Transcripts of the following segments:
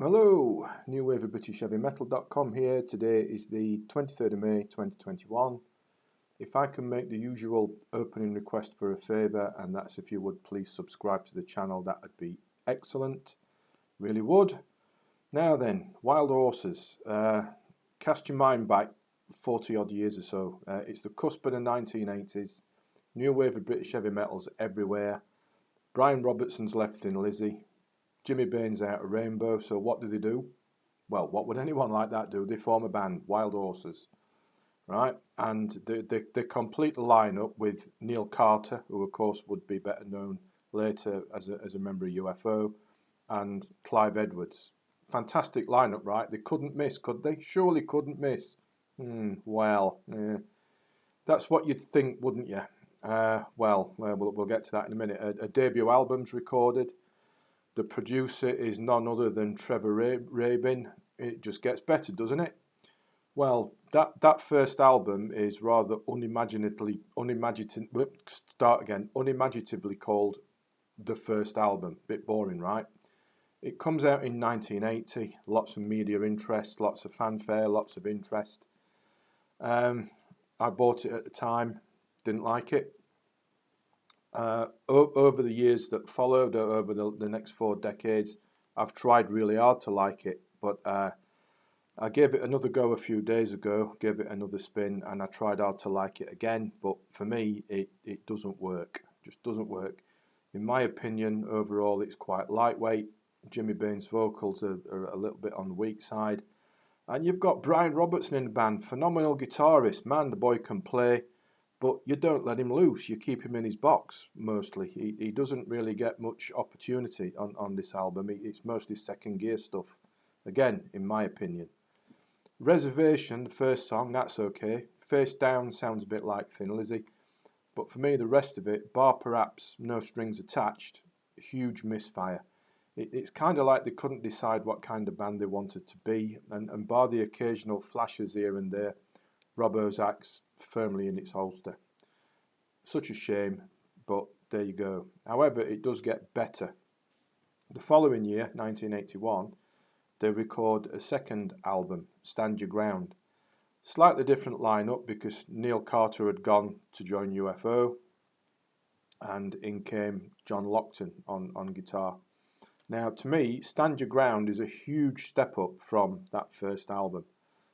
Hello, New Wave of British Heavy Metal.com here. Today is the 23rd of May 2021. If I can make the usual opening request for a favour, and that's if you would please subscribe to the channel, that would be excellent. Really would. Now then, Wild Horses. Cast your mind back 40 odd years or so. It's the cusp of the 1980s. New Wave of British Heavy Metals everywhere. Brian Robertson's left in Lizzy. Jimmy Bain's out of Rainbow, so what do? Well, what would anyone like that do? They form a band, Wild Horses, right? And they complete the lineup with Neil Carter, who of course would be better known later as a member of UFO, and Clive Edwards. Fantastic lineup, right? They couldn't miss, could they? Surely couldn't miss. That's what you'd think, wouldn't you? We'll get to that in a minute. A debut album's recorded. The producer is none other than Trevor Rabin. It just gets better, doesn't it? Well, that first album is rather unimaginatively called the first album. Bit boring, right? It comes out in 1980. Lots of media interest, lots of fanfare, lots of interest. I bought it at the time, didn't like it. Over the years that followed, over the next 4 decades, I've tried really hard to like it, but I gave it another go a few days ago, gave it another spin, and I tried hard to like it again, but for me it doesn't work, just doesn't work. In my opinion, overall it's quite lightweight. Jimmy Bain's vocals are a little bit on the weak side, and you've got Brian Robertson in the band, phenomenal guitarist, man, the boy can play. But you don't let him loose, you keep him in his box mostly. He doesn't really get much opportunity on this album. It's mostly second gear stuff, again, in my opinion. Reservation, the first song, that's okay. Face Down sounds a bit like Thin Lizzy. But for me, the rest of it, bar perhaps No Strings Attached, huge misfire. It's kind of like they couldn't decide what kind of band they wanted to be, and bar the occasional flashes here and there, Robbo's axe firmly in its holster. Such a shame, but there you go. However, it does get better. The following year, 1981, they record a second album, Stand Your Ground. Slightly different lineup because Neil Carter had gone to join UFO, and in came John Lockton on guitar. Now, to me, Stand Your Ground is a huge step up from that first album.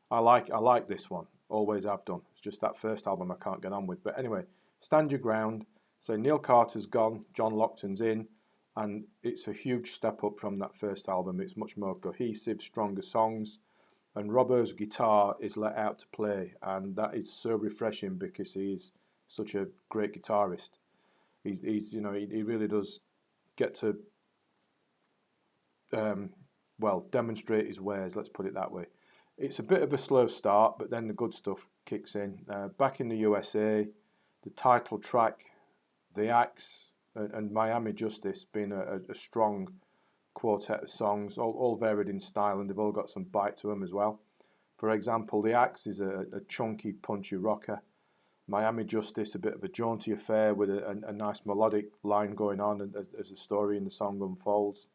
I like this one. Always have done. It's just that first album I can't get on with. But anyway, Stand Your Ground. So Neil Carter's gone, John Lockton's in, and it's a huge step up from that first album. It's much more cohesive, stronger songs, and Robbo's guitar is let out to play, and that is so refreshing because he's such a great guitarist. He's he really does get to demonstrate his wares. Let's put it that way. It's a bit of a slow start, but then the good stuff kicks in. Back in the USA, the title track, The Axe, and Miami Justice being a strong quartet of songs, all varied in style, and they've all got some bite to them as well. For example, The Axe is a chunky, punchy rocker. Miami Justice, a bit of a jaunty affair with a nice melodic line going on as the story in the song unfolds.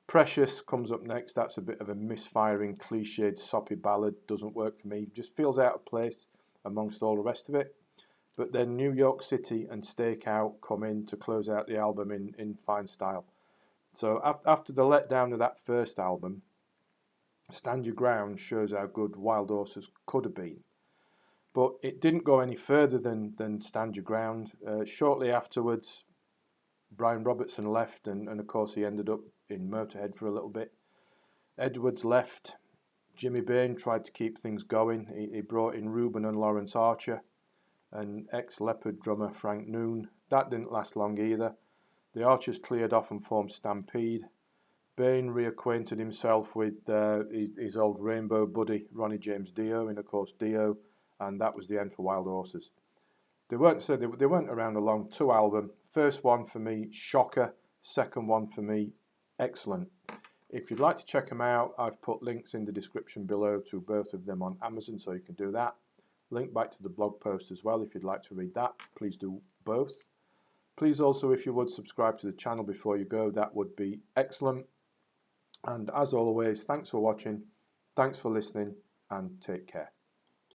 Precious comes up next. That's a bit of a misfiring, cliched, soppy ballad. Doesn't work for me. Just feels out of place amongst all the rest of it. But then New York City and Stakeout come in to close out the album in fine style. So after the letdown of that first album, Stand Your Ground shows how good Wild Horses could have been. But it didn't go any further than Stand Your Ground. Shortly afterwards, Brian Robertson left, and of course he ended up in Motorhead for a little bit. Edwards left. Jimmy Bain tried to keep things going. He brought in Ruben and Lawrence Archer and ex-Leopard drummer Frank Noon. That didn't last long either. The Archers cleared off and formed Stampede. Bain reacquainted himself with his old Rainbow buddy Ronnie James Dio, and of course Dio, and that was the end for Wild Horses. They weren't around a long. 2 album. First one for me, shocker. Second one for me, excellent. If you'd like to check them out, I've put links in the description below to both of them on Amazon, so you can do that. Link back to the blog post as well if you'd like to read that. Please do both. Please also, if you would, subscribe to the channel before you go. That would be excellent. And as always, thanks for watching, thanks for listening, and take care.